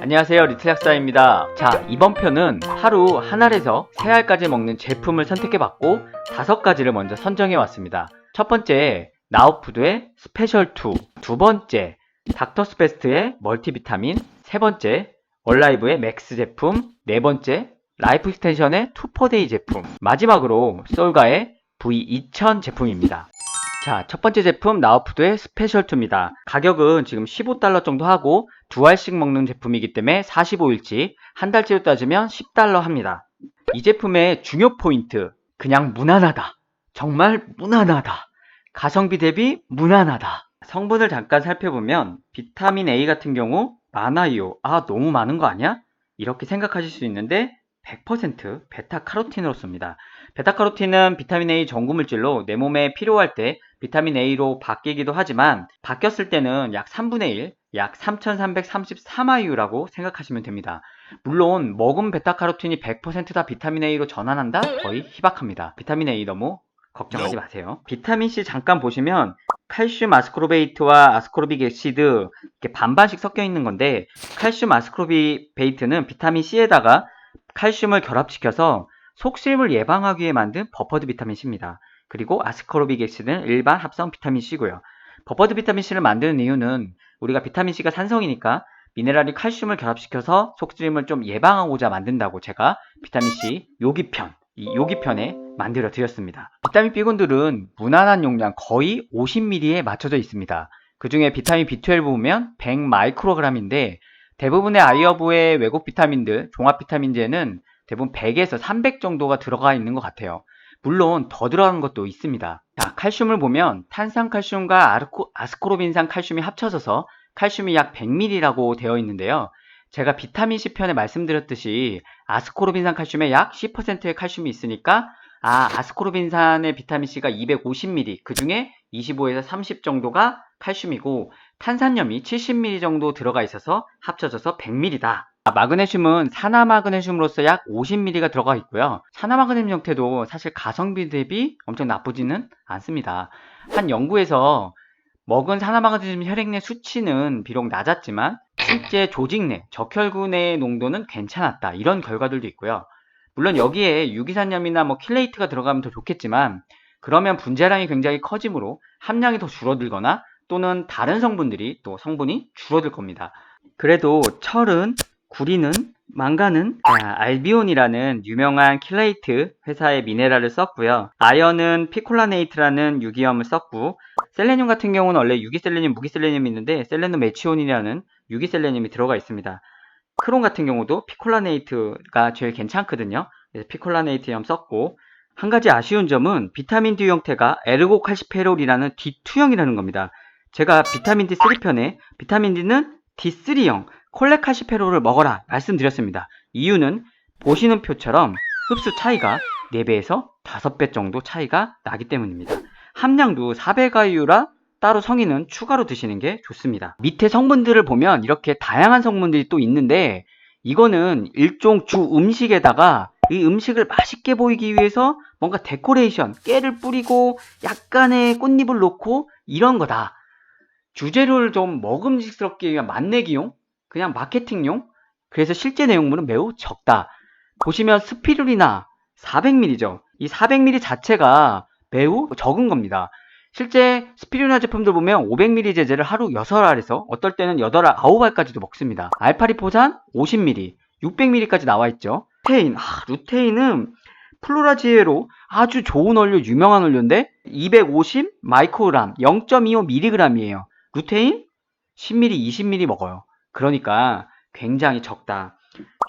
안녕하세요, 리틀약사입니다. 자, 이번 편은 하루 한 알에서 세 알까지 먹는 제품을 선택해봤고 5가지를 먼저 선정해왔습니다. 첫 번째, 나우푸드의 스페셜2, 두 번째, 닥터스베스트의 멀티비타민, 세 번째, 얼라이브의 맥스 제품, 네 번째, 라이프 익스텐션의 투퍼데이 제품, 마지막으로 솔가의 V2000 제품입니다. 자, 첫 번째 제품 나우푸드의 스페셜2입니다. 가격은 지금 $15 정도 하고 2알씩 먹는 제품이기 때문에 45일치, 한 달치로 따지면 $10 합니다. 이 제품의 중요 포인트, 그냥 무난하다. 정말 무난하다. 가성비 대비 무난하다. 성분을 잠깐 살펴보면 비타민 A 같은 경우 많아요. 아, 너무 많은 거 아니야? 이렇게 생각하실 수 있는데 100% 베타카로틴으로 씁니다. 베타카로틴은 비타민 A 전구물질로 내 몸에 필요할 때 비타민 A로 바뀌기도 하지만 바뀌었을 때는 약 3분의 1, 약 3334IU라고 생각하시면 됩니다. 물론 먹은 베타카로틴이 100% 비타민 A로 전환한다? 거의 희박합니다. 비타민 A 너무 걱정하지 마세요. 비타민C 잠깐 보시면 칼슘 아스코르베이트와 아스코르빅 애시드 이렇게 반반씩 섞여 있는 건데, 칼슘 아스코르베이트는 비타민C에다가 칼슘을 결합시켜서 속쓰림을 예방하기 위해 만든 버퍼드 비타민C입니다. 그리고 아스코르빅 애시드는 일반 합성 비타민C고요. 버퍼드 비타민C를 만드는 이유는 우리가 비타민C가 산성이니까 미네랄이 칼슘을 결합시켜서 속쓰림을 좀 예방하고자 만든다고 제가 비타민C 요기편에 만들어 드렸습니다. 비타민 B군들은 무난한 용량 거의 50ml에 맞춰져 있습니다. 그 중에 비타민 B12 보면 100마이크로그램인데 대부분의 아이허브의 외국 비타민들, 종합 비타민제는 대부분 100에서 300 정도가 들어가 있는 것 같아요. 물론 더 들어간 것도 있습니다. 자, 칼슘을 보면 탄산칼슘과 아스코르빈산 칼슘이 합쳐져서 칼슘이 약 100ml라고 되어 있는데요. 제가 비타민C 편에 말씀드렸듯이 아스코르빈산 칼슘에 약 10%의 칼슘이 있으니까 아스코르빈산의 비타민C가 250ml, 그 중에 25에서 30 정도가 칼슘이고 탄산염이 70ml 정도 들어가 있어서 합쳐져서 100ml다. 마그네슘은 산화마그네슘으로서 약 50ml가 들어가 있고요. 산화마그네슘 형태도 사실 가성비 대비 엄청 나쁘지는 않습니다. 한 연구에서 먹은 산화마그네슘 혈액 내 수치는 비록 낮았지만 실제 조직 내 적혈구 내의 농도는 괜찮았다, 이런 결과들도 있고요. 물론 여기에 유기산염이나 킬레이트가 들어가면 더 좋겠지만 그러면 분자량이 굉장히 커지므로 함량이 더 줄어들거나 또는 다른 성분이 줄어들 겁니다. 그래도 철은, 구리는, 망간은 알비온이라는 유명한 킬레이트 회사의 미네랄을 썼고요. 아연은 피콜라네이트라는 유기염을 썼고, 셀레늄 같은 경우는 원래 유기셀레늄, 무기셀레늄이 있는데 셀레늄 메치온이라는 유기셀레늄이 들어가 있습니다. 크롬 같은 경우도 피콜라네이트가 제일 괜찮거든요. 그래서 피콜라네이트염 썼고, 한 가지 아쉬운 점은 비타민 D 형태가 에르고칼시페롤이라는 D2형이라는 겁니다. 제가 비타민 D3 편에 비타민 D는 D3형 콜레칼시페롤을 먹어라 말씀드렸습니다. 이유는 보시는 표처럼 흡수 차이가 4배에서 5배 정도 차이가 나기 때문입니다. 함량도 400IU라 따로 성인은 추가로 드시는 게 좋습니다. 밑에 성분들을 보면 이렇게 다양한 성분들이 또 있는데, 이거는 일종 주 음식에다가 이 음식을 맛있게 보이기 위해서 뭔가 데코레이션, 깨를 뿌리고 약간의 꽃잎을 놓고 이런 거다. 주재료를 좀 먹음직스럽게 위한 맛내기용, 그냥 마케팅용. 그래서 실제 내용물은 매우 적다. 보시면 스피루리나 400ml죠. 이 400ml 자체가 매우 적은 겁니다. 실제 스피루리나 제품들 보면 500ml 제제를 하루 6알에서 어떨 때는 8알, 9알까지도 먹습니다. 알파리포산 50ml, 600ml까지 나와 있죠. 루테인은 플로라지에로 아주 좋은 원료, 유명한 원료인데 250 마이크로그램, 0.25mg이에요. 루테인 10ml, 20ml 먹어요. 그러니까 굉장히 적다.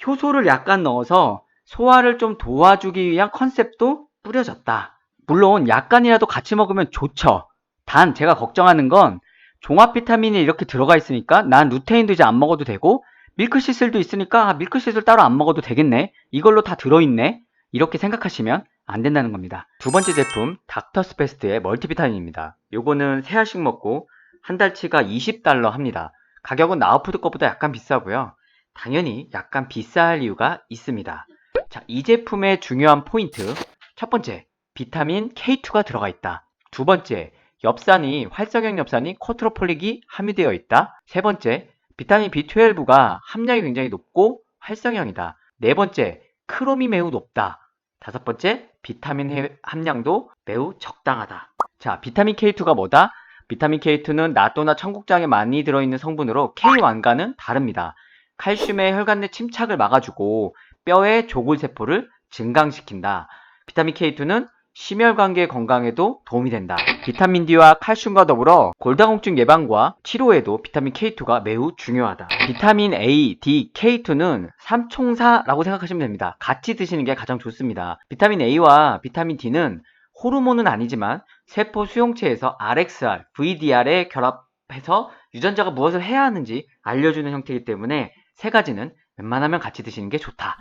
효소를 약간 넣어서 소화를 좀 도와주기 위한 컨셉도 뿌려졌다. 물론 약간이라도 같이 먹으면 좋죠. 단 제가 걱정하는 건 종합 비타민이 이렇게 들어가 있으니까 난 루테인도 이제 안 먹어도 되고 밀크시슬도 있으니까 밀크시슬 따로 안 먹어도 되겠네, 이걸로 다 들어있네, 이렇게 생각하시면 안 된다는 겁니다. 두 번째 제품 닥터스베스트의 멀티비타민입니다. 요거는 3알씩 먹고 한 달치가 $20 합니다. 가격은 나우푸드 것보다 약간 비싸고요. 당연히 약간 비쌀 이유가 있습니다. 자, 이 제품의 중요한 포인트, 첫 번째, 비타민 K2가 들어가 있다. 두 번째, 활성형 엽산이 코트로폴릭이 함유되어 있다. 세 번째, 비타민 B12가 함량이 굉장히 높고 활성형이다. 네 번째, 크롬이 매우 높다. 다섯 번째, 비타민 함량도 매우 적당하다. 자, 비타민 K2가 뭐다? 비타민 K2는 나또나 청국장에 많이 들어있는 성분으로 K1과는 다릅니다. 칼슘의 혈관 내 침착을 막아주고 뼈의 조골세포를 증강시킨다. 비타민 K2는 심혈관계 건강에도 도움이 된다. 비타민 D와 칼슘과 더불어 골다공증 예방과 치료에도 비타민 K2가 매우 중요하다. 비타민 A, D, K2는 삼총사라고 생각하시면 됩니다. 같이 드시는 게 가장 좋습니다. 비타민 A와 비타민 D는 호르몬은 아니지만 세포 수용체에서 RXR, VDR에 결합해서 유전자가 무엇을 해야 하는지 알려주는 형태이기 때문에 세 가지는 웬만하면 같이 드시는 게 좋다.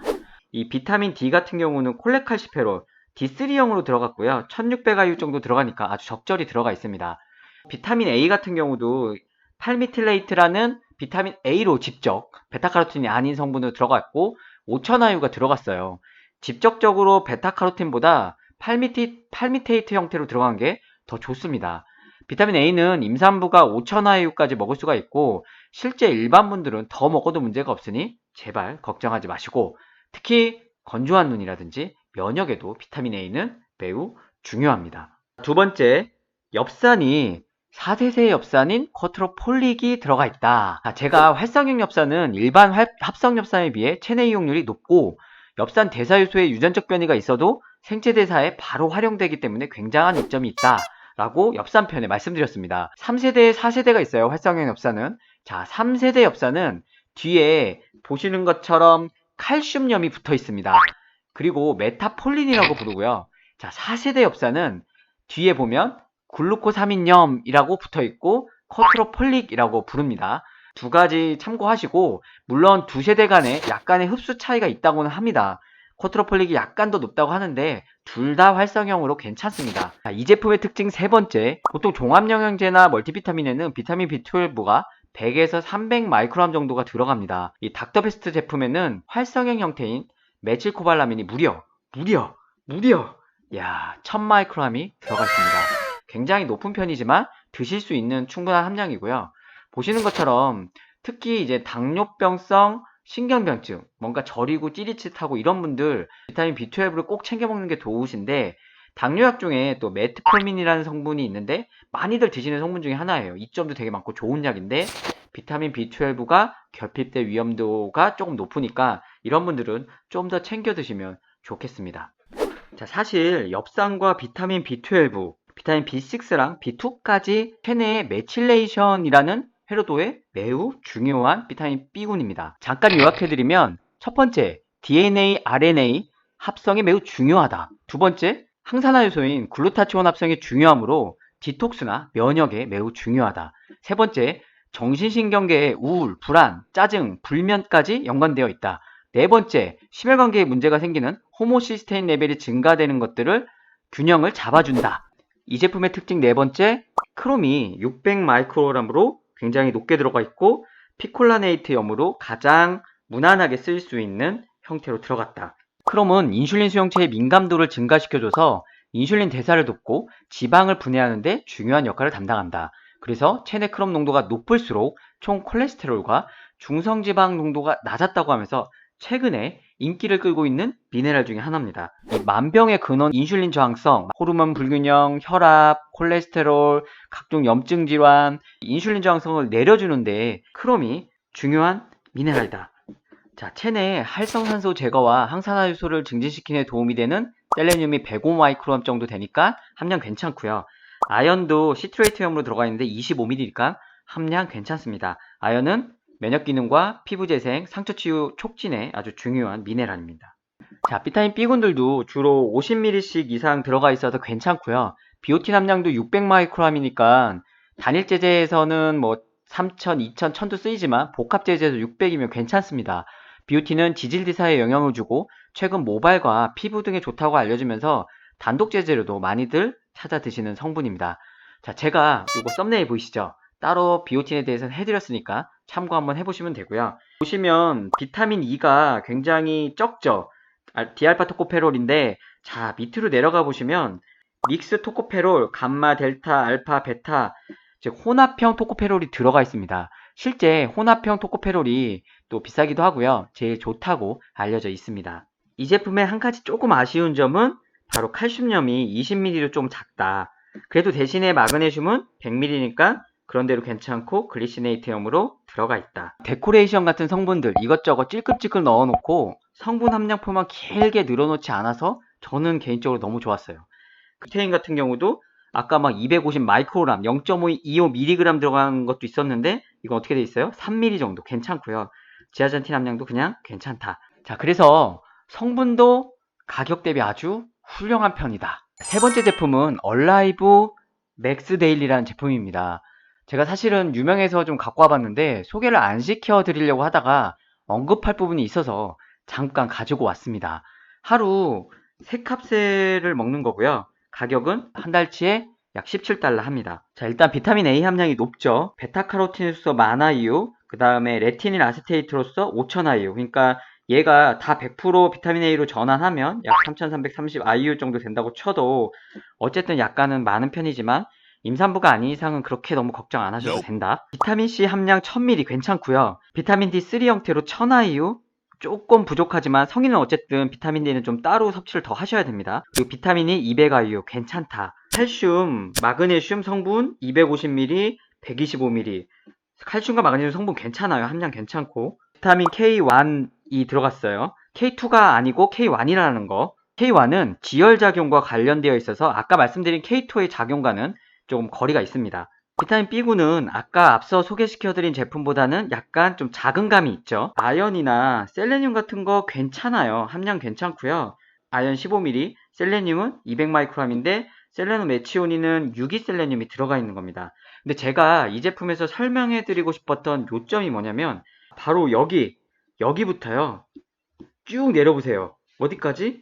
이 비타민 D 같은 경우는 콜레칼시페롤 D3형으로 들어갔고요. 1600IU 정도 들어가니까 아주 적절히 들어가 있습니다. 비타민 A 같은 경우도 팔미틸레이트라는 비타민 A로 직접 베타카로틴이 아닌 성분으로 들어갔고 5000IU가 들어갔어요. 직접적으로 베타카로틴보다 팔미테이트 형태로 들어간 게 더 좋습니다. 비타민 A는 임산부가 5000IU까지 먹을 수가 있고 실제 일반 분들은 더 먹어도 문제가 없으니 제발 걱정하지 마시고 특히 건조한 눈이라든지 면역에도 비타민 A는 매우 중요합니다. 두 번째, 엽산이 4세대 엽산인 쿼트로폴릭이 들어가 있다. 제가 활성형 엽산은 일반 합성 엽산에 비해 체내 이용률이 높고 엽산 대사효소에 유전적 변이가 있어도 생체 대사에 바로 활용되기 때문에 굉장한 이점이 있다 라고 엽산편에 말씀드렸습니다. 3세대, 4세대가 있어요. 활성형 엽산은. 자, 3세대 엽산은 뒤에 보시는 것처럼 칼슘염이 붙어 있습니다. 그리고 메타폴린이라고 부르고요. 자, 4세대 엽산은 뒤에 보면 글루코사민염이라고 붙어 있고 쿼트로폴릭이라고 부릅니다. 두 가지 참고하시고 물론 두 세대 간에 약간의 흡수 차이가 있다고는 합니다. 쿼트로폴릭이 약간 더 높다고 하는데 둘 다 활성형으로 괜찮습니다. 자, 이 제품의 특징 세 번째, 보통 종합영양제나 멀티비타민에는 비타민 B12가 100에서 300 마이크로그램 정도가 들어갑니다. 이 닥터베스트 제품에는 활성형 형태인 메칠코발라민이 무려 야 1000 마이크로그램이 들어가 있습니다. 굉장히 높은 편이지만 드실 수 있는 충분한 함량이고요. 보시는 것처럼 특히 이제 당뇨병성 신경병증, 뭔가 저리고 찌릿찌릿하고 이런 분들 비타민 B12를 꼭 챙겨 먹는 게 좋으신데 당뇨약 중에 또 메트포민이라는 성분이 있는데 많이들 드시는 성분 중에 하나예요. 이점도 되게 많고 좋은 약인데 비타민 B12가 결핍될 위험도가 조금 높으니까 이런 분들은 좀 더 챙겨 드시면 좋겠습니다. 자, 사실 엽산과 비타민 B12, 비타민 B6랑 B2까지 체내의 메칠레이션이라는 회로도에 매우 중요한 비타민 B군입니다. 잠깐 요약해드리면 첫 번째, DNA, RNA 합성이 매우 중요하다. 두 번째, 항산화 요소인 글루타치온 합성이 중요하므로 디톡스나 면역에 매우 중요하다. 세 번째, 정신신경계의 우울, 불안, 짜증, 불면까지 연관되어 있다. 네 번째, 심혈관계에 문제가 생기는 호모시스테인 레벨이 증가되는 것들을 균형을 잡아준다. 이 제품의 특징 네 번째, 크롬이 600 마이크로그램으로 굉장히 높게 들어가 있고 피콜라네이트 염으로 가장 무난하게 쓸 수 있는 형태로 들어갔다. 크롬은 인슐린 수용체의 민감도를 증가시켜줘서 인슐린 대사를 돕고 지방을 분해하는 데 중요한 역할을 담당한다. 그래서 체내 크롬 농도가 높을수록 총 콜레스테롤과 중성지방 농도가 낮았다고 하면서 최근에 인기를 끌고 있는 미네랄 중에 하나입니다. 이 만병의 근원 인슐린 저항성, 호르몬 불균형, 혈압, 콜레스테롤, 각종 염증 질환, 인슐린 저항성을 내려주는데 크롬이 중요한 미네랄이다. 자, 체내 활성산소 제거와 항산화 요소를 증진시키는 데 도움이 되는 셀레늄이 105 마이크로그램 정도 되니까 함량 괜찮고요. 아연도 시트레이트염으로 들어가 있는데 25mg니까 함량 괜찮습니다. 아연은 면역 기능과 피부 재생, 상처 치유 촉진에 아주 중요한 미네랄입니다. 자, 비타민 B군들도 주로 50mg씩 이상 들어가 있어서 괜찮고요. 비오틴 함량도 600 마이크로그램이니까 단일 제제에서는 뭐 3000, 2000, 1000도 쓰이지만 복합 제제에서 600이면 괜찮습니다. 비오틴은 지질대사에 영향을 주고 최근 모발과 피부 등에 좋다고 알려지면서 단독 제제로도 많이들 찾아 드시는 성분입니다. 자, 제가 이거 썸네일 보이시죠? 따로 비오틴에 대해서는 해드렸으니까 참고 한번 해보시면 되고요. 보시면 비타민 E가 굉장히 적죠. 디알파 토코페롤인데 자, 밑으로 내려가 보시면 믹스 토코페롤, 감마, 델타, 알파, 베타 즉 혼합형 토코페롤이 들어가 있습니다. 실제 혼합형 토코페롤이 또 비싸기도 하고요. 제일 좋다고 알려져 있습니다. 이 제품의 한 가지 조금 아쉬운 점은 바로 칼슘염이 20ml로 좀 작다. 그래도 대신에 마그네슘은 100ml니까 그런대로 괜찮고 글리시네이트염으로 들어가 있다. 데코레이션 같은 성분들 이것저것 찔끔찔끔 넣어놓고 성분 함량표만 길게 늘어놓지 않아서 저는 개인적으로 너무 좋았어요. 루테인 같은 경우도 아까 막 250 마이크로그램 0.25mg 들어간 것도 있었는데 이건 어떻게 돼 있어요? 3ml 정도 괜찮고요. 지아잔틴 함량도 그냥 괜찮다. 자, 그래서 성분도 가격 대비 아주 훌륭한 편이다. 세 번째 제품은 얼라이브 맥스 데일리라는 제품입니다. 제가 사실은 유명해서 좀 갖고 와봤는데 소개를 안 시켜드리려고 하다가 언급할 부분이 있어서 잠깐 가지고 왔습니다. 하루 3캡슐을 먹는 거고요. 가격은 한 달치에 약 17달러 합니다. 자, 일단 비타민 A 함량이 높죠. 베타카로틴으로서 만 IU, 그 다음에 레티닐 아세테이트로서 5000 IU. 그러니까 얘가 다 100% 비타민 A로 전환하면 약 3330 IU 정도 된다고 쳐도 어쨌든 약간은 많은 편이지만 임산부가 아닌 이상은 그렇게 너무 걱정 안 하셔도 된다. 비타민 C 함량 1000ml 괜찮고요. 비타민 D3 형태로 1000 IU 조금 부족하지만 성인은 어쨌든 비타민 D는 좀 따로 섭취를 더 하셔야 됩니다. 그리고 비타민이 200 IU 괜찮다. 칼슘, 마그네슘 성분 250ml, 125ml. 칼슘과 마그네슘 성분 괜찮아요. 함량 괜찮고. 비타민 K1이 들어갔어요. K2가 아니고 K1이라는 거. K1은 지혈작용과 관련되어 있어서 아까 말씀드린 K2의 작용과는 조금 거리가 있습니다. 비타민 B군은 아까 앞서 소개시켜드린 제품보다는 약간 좀 작은 감이 있죠. 아연이나 셀레늄 같은 거 괜찮아요. 함량 괜찮고요. 아연 15ml, 셀레늄은 200마이크로그램인데 셀레늄 메치오닌은 유기셀레늄이 들어가 있는 겁니다. 근데 제가 이 제품에서 설명해드리고 싶었던 요점이 뭐냐면 바로 여기부터요. 쭉 내려보세요. 어디까지?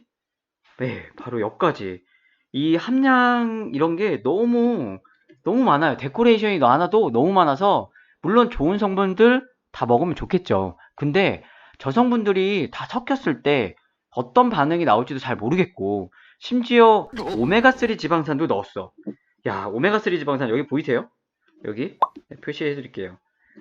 네, 바로 여기까지. 이 함량 이런 게 너무 많아요. 데코레이션이 하나도 너무 많아서 물론 좋은 성분들 다 먹으면 좋겠죠. 근데 저 성분들이 다 섞였을 때 어떤 반응이 나올지도 잘 모르겠고 심지어 오메가3 지방산도 넣었어. 야, 오메가3 지방산 여기 보이세요? 여기 표시해 드릴게요.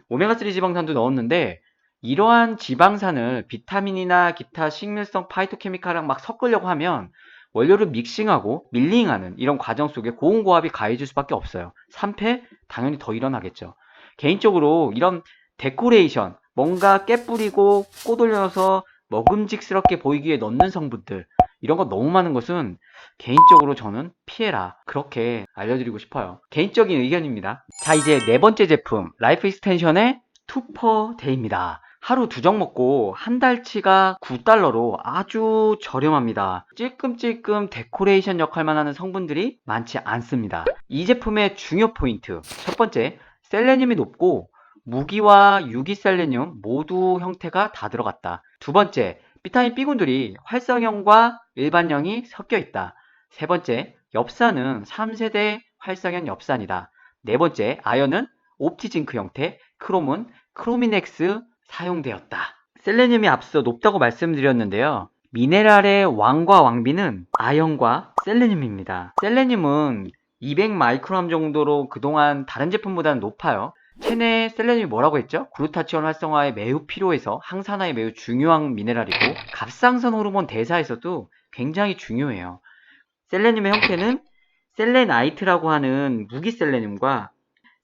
오메가3 지방산도 넣었는데 이러한 지방산을 비타민이나 기타 식물성 파이토케미칼이랑 막 섞으려고 하면 원료를 믹싱하고 밀링하는 이런 과정 속에 고온고압이 가해질 수밖에 없어요. 산패 당연히 더 일어나겠죠. 개인적으로 이런 데코레이션 뭔가 깨뿌리고 꽃 올려서 먹음직스럽게 보이기 위해 넣는 성분들 이런 거 너무 많은 것은 개인적으로 저는 피해라 그렇게 알려드리고 싶어요. 개인적인 의견입니다. 자, 이제 네 번째 제품 라이프 익스텐션의 투퍼데이입니다. 하루 2정 먹고 한 달치가 9달러로 아주 저렴합니다. 찔끔찔끔 데코레이션 역할만 하는 성분들이 많지 않습니다. 이 제품의 중요 포인트 첫 번째, 셀레늄이 높고 무기와 유기셀레늄 모두 형태가 다 들어갔다. 두 번째, 비타민 B군들이 활성형과 일반형이 섞여 있다. 세 번째, 엽산은 3세대 활성형 엽산이다. 네 번째, 아연은 옵티징크 형태, 크롬은 크로미넥스 사용되었다. 셀레늄이 앞서 높다고 말씀드렸는데요. 미네랄의 왕과 왕비는 아연과 셀레늄입니다. 셀레늄은 200 마이크로그램 정도로 그동안 다른 제품보다는 높아요. 체내 셀레늄이 뭐라고 했죠? 글루타치온 활성화에 매우 필요해서 항산화에 매우 중요한 미네랄이고 갑상선 호르몬 대사에서도 굉장히 중요해요. 셀레늄의 형태는 셀레나이트라고 하는 무기셀레늄과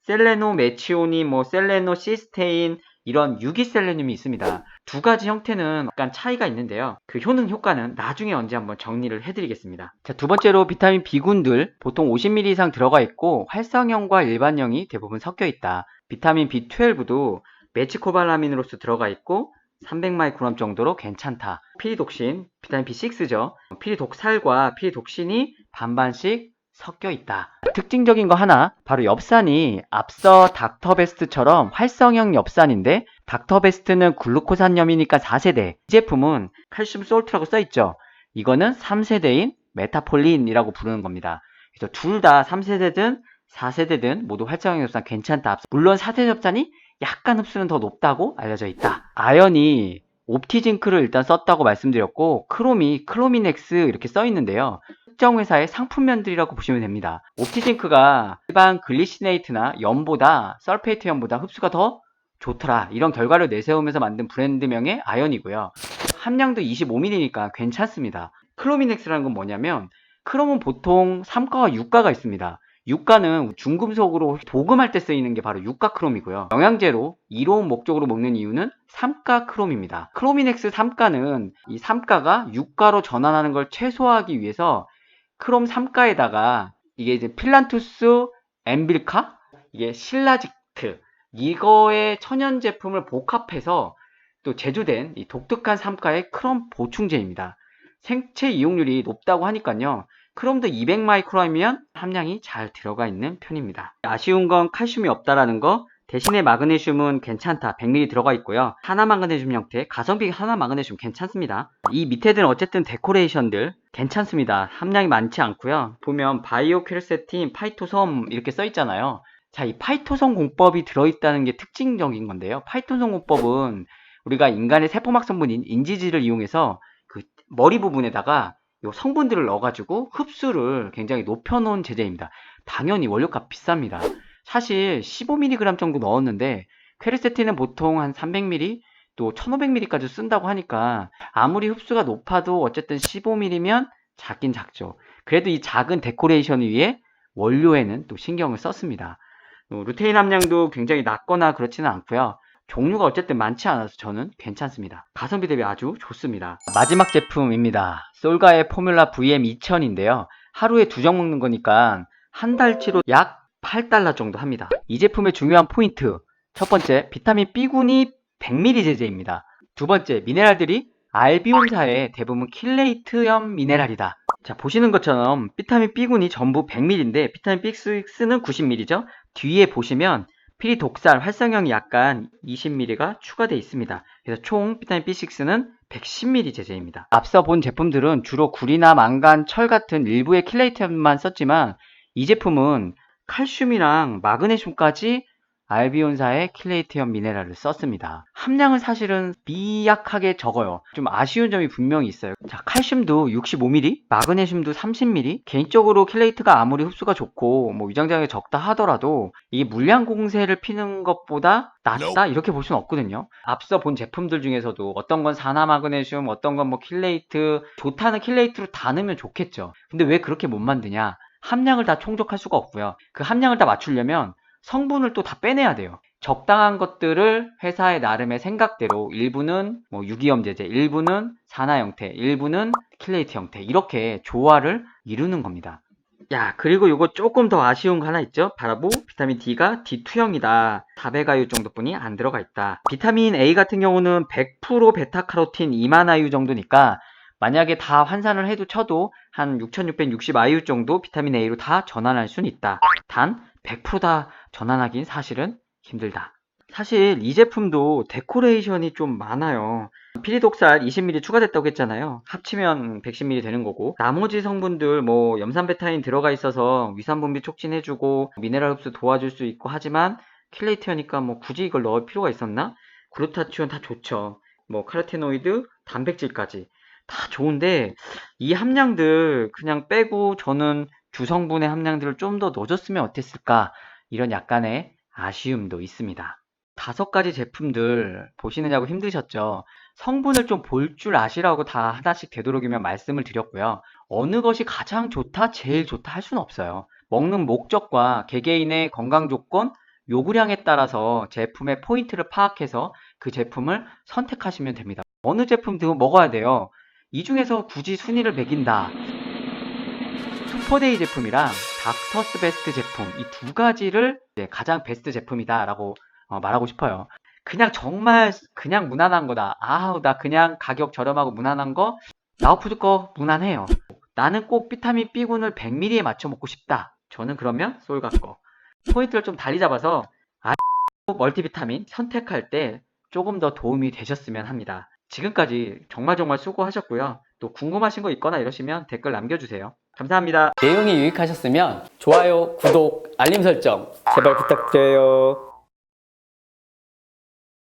셀레노메치오닌, 셀레노시스테인 이런 유기셀레늄이 있습니다. 두 가지 형태는 약간 차이가 있는데요. 그 효과는 나중에 언제 한번 정리를 해드리겠습니다. 자, 두 번째로 비타민 B군들 보통 50ml 이상 들어가 있고 활성형과 일반형이 대부분 섞여 있다. 비타민 B12도 메치코발라민으로서 들어가 있고 300마이크로그램 정도로 괜찮다. 피리독신, 비타민 B6죠. 피리독살과 피리독신이 반반씩 섞여 있다. 특징적인 거 하나, 바로 엽산이 앞서 닥터베스트처럼 활성형 엽산인데 닥터베스트는 글루코산염이니까 4세대, 이 제품은 칼슘 솔트라고 써있죠. 이거는 3세대인 메타폴린이라고 부르는 겁니다. 그래서 둘 다 3세대든 4세대든 모두 활성형 엽산 괜찮다. 물론 4세대 엽산이 약간 흡수는 더 높다고 알려져 있다. 아연이 옵티징크를 일단 썼다고 말씀드렸고 크롬이 크로미넥스 이렇게 써 있는데요. 특정 회사의 상품명들이라고 보시면 됩니다. 옵티징크가 일반 글리시네이트나 염보다 설페이트 염보다 흡수가 더 좋더라, 이런 결과를 내세우면서 만든 브랜드명의 아연이고요. 함량도 25mm니까 괜찮습니다. 크로미넥스라는 건 뭐냐면, 크롬은 보통 3가와 6가가 있습니다. 유가는 중금속으로 도금할 때 쓰이는 게 바로 유가 크롬이고요. 영양제로 이로운 목적으로 먹는 이유는 3가 크롬입니다. 크로미넥스 3가는 이 3가가 유가로 전환하는 걸 최소화하기 위해서 크롬 3가에다가 이게 이제 필란투스 엠빌카, 이게 신라직트, 이거의 천연 제품을 복합해서 또 제조된 이 독특한 3가의 크롬 보충제입니다. 생체 이용률이 높다고 하니까요. 크롬도 200마이크로이면 함량이 잘 들어가 있는 편입니다. 아쉬운 건 칼슘이 없다라는 거, 대신에 마그네슘은 괜찮다, 100ml 들어가 있고요. 하나마그네슘 형태, 가성비 하나마그네슘 괜찮습니다. 이 밑에는 어쨌든 데코레이션들 괜찮습니다. 함량이 많지 않고요. 보면 바이오 퀘르세틴, 파이토솜 이렇게 써 있잖아요. 자, 이 파이토솜 공법이 들어있다는 게 특징적인 건데요. 파이토솜 공법은 우리가 인간의 세포막 성분인 인지질을 이용해서 그 머리 부분에다가 요 성분들을 넣어가지고 흡수를 굉장히 높여놓은 제제입니다. 당연히 원료값 비쌉니다. 사실 15mg 정도 넣었는데 퀘르세틴은 보통 한 300ml 또 1500ml까지 쓴다고 하니까 아무리 흡수가 높아도 어쨌든 15ml면 작긴 작죠. 그래도 이 작은 데코레이션을 위해 원료에는 또 신경을 썼습니다. 루테인 함량도 굉장히 낮거나 그렇지는 않고요. 종류가 어쨌든 많지 않아서 저는 괜찮습니다. 가성비 대비 아주 좋습니다. 마지막 제품입니다. 솔가의 포뮬라 VM2000인데요. 하루에 2정 먹는 거니까 한 달치로 약 8달러 정도 합니다. 이 제품의 중요한 포인트, 첫 번째, 비타민 B군이 100ml 제제입니다. 두 번째, 미네랄들이 알비온사의 대부분 킬레이트염 미네랄이다. 자, 보시는 것처럼 비타민 B군이 전부 100ml인데 비타민 B6는 90ml죠. 뒤에 보시면 피리독살 활성형이 약간 20ml가 추가되어 있습니다. 그래서 총 비타민 B6는 110ml 제제입니다. 앞서 본 제품들은 주로 구리나 망간, 철 같은 일부의 킬레이트만 썼지만 이 제품은 칼슘이랑 마그네슘까지 알비온사의 킬레이트염 미네랄을 썼습니다. 함량은 사실은 미약하게 적어요. 좀 아쉬운 점이 분명히 있어요. 자, 칼슘도 65ml, 마그네슘도 30ml. 개인적으로 킬레이트가 아무리 흡수가 좋고 뭐 위장장애 적다 하더라도 이게 물량 공세를 피는 것보다 낫다 이렇게 볼 수는 없거든요. 앞서 본 제품들 중에서도 어떤 건 산화 마그네슘, 어떤 건 뭐 킬레이트, 좋다는 킬레이트로 다 넣으면 좋겠죠. 근데 왜 그렇게 못 만드냐? 함량을 다 충족할 수가 없고요. 그 함량을 다 맞추려면 성분을 또 다 빼내야 돼요. 적당한 것들을 회사의 나름의 생각대로 일부는 뭐 유기염 제제, 일부는 산화 형태, 일부는 킬레이트 형태 이렇게 조화를 이루는 겁니다. 야, 그리고 이거 조금 더 아쉬운 거 하나 있죠? 바로 비타민 D가 D2형이다. 400아유 정도뿐이 안 들어가 있다. 비타민 A 같은 경우는 100% 베타카로틴 2만 아유 정도니까 만약에 다 환산을 해도 쳐도 한 6660아유 정도 비타민 A로 다 전환할 수는 있다. 단 100%다 전환하긴 사실은 힘들다. 사실 이 제품도 데코레이션이 좀 많아요. 피리독살 20ml 추가됐다고 했잖아요. 합치면 110ml 되는 거고 나머지 성분들 뭐 염산베타인 들어가 있어서 위산분비 촉진해주고 미네랄 흡수 도와줄 수 있고 하지만 킬레이트니까 뭐 굳이 이걸 넣을 필요가 있었나? 글루타치온 다 좋죠. 뭐 카로테노이드, 단백질까지 다 좋은데 이 함량들 그냥 빼고 저는 주성분의 함량들을 좀 더 넣어줬으면 어땠을까, 이런 약간의 아쉬움도 있습니다. 5가지 제품들 보시느냐고 힘드셨죠? 성분을 좀 볼 줄 아시라고 다 하나씩 되도록이면 말씀을 드렸고요. 어느 것이 가장 좋다, 제일 좋다 할 수는 없어요. 먹는 목적과 개개인의 건강 조건, 요구량에 따라서 제품의 포인트를 파악해서 그 제품을 선택하시면 됩니다. 어느 제품도 먹어야 돼요. 이 중에서 굳이 순위를 매긴다. 슈퍼데이 제품이랑 닥터스 베스트 제품, 이 2가지를 가장 베스트 제품이다 라고 말하고 싶어요. 그냥 정말 그냥 무난한 거다. 아우, 나 그냥 가격 저렴하고 무난한 거 나우푸드 거 무난해요. 나는 꼭 비타민 B군을 100ml에 맞춰 먹고 싶다. 저는 그러면 솔가 거. 포인트를 좀 달리 잡아서 멀티비타민 선택할 때 조금 더 도움이 되셨으면 합니다. 지금까지 정말 수고하셨고요. 또 궁금하신 거 있거나 이러시면 댓글 남겨주세요. 감사합니다. 내용이 유익하셨으면 좋아요, 구독, 알림 설정 제발 부탁드려요.